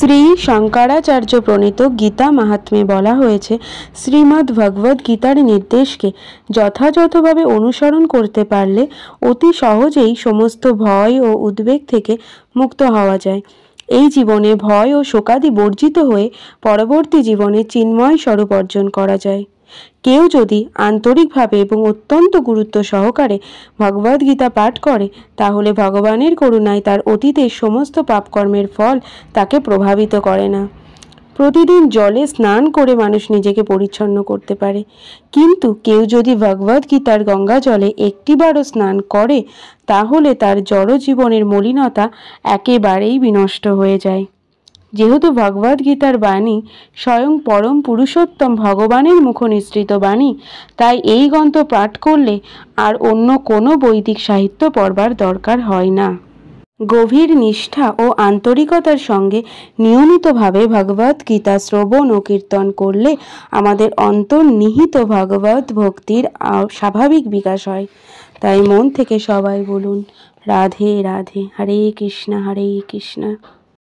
শ্রী শঙ্করাচার্য প্রণীত গীতা মাহাত্ম্যে বলা হয়েছে, শ্রীমদ্ ভগবদ্ গীতার নির্দেশকে যথাযথভাবে অনুসরণ করতে পারলে অতি সহজেই সমস্ত ভয় ও উদ্বেগ থেকে মুক্ত হওয়া যায়। এই জীবনে ভয় ও শোকাদি বর্জিত হয়ে পরবর্তী জীবনে চিন্ময় স্বরূপ অর্জন করা যায়। কেউ যদি আন্তরিকভাবে এবং অত্যন্ত গুরুত্ব সহকারে ভগবদ্গীতা পাঠ করে, তাহলে ভগবানের করুণায় তার অতীতের সমস্ত পাপকর্মের ফল তাকে প্রভাবিত করে না। প্রতিদিন জলে স্নান করে মানুষ নিজেকে পরিচ্ছন্ন করতে পারে, কিন্তু কেউ যদি ভগবদ্গীতার গঙ্গা জলে একটিবারও স্নান করে, তাহলে তার জড় জীবনের মলিনতা একেবারেই বিনষ্ট হয়ে যায়। যেহেতু ভগবদ্গীতার বাণী স্বয়ং পরম পুরুষোত্তম ভগবানের মুখ নিঃসৃত বাণী, তাই এই গ্রন্থ পাঠ করলে আর অন্য কোনো বৈদিক সাহিত্য পড়বার দরকার হয় না। গভীর নিষ্ঠা ও আন্তরিকতার সঙ্গে নিয়মিতভাবে ভগবদ্গীতা শ্রবণ ও কীর্তন করলে আমাদের অন্তর্নিহিত ভগবত ভক্তির স্বাভাবিক বিকাশ হয়। তাই মন থেকে সবাই বলুন, রাধে রাধে, হরে কৃষ্ণ হরে কৃষ্ণ।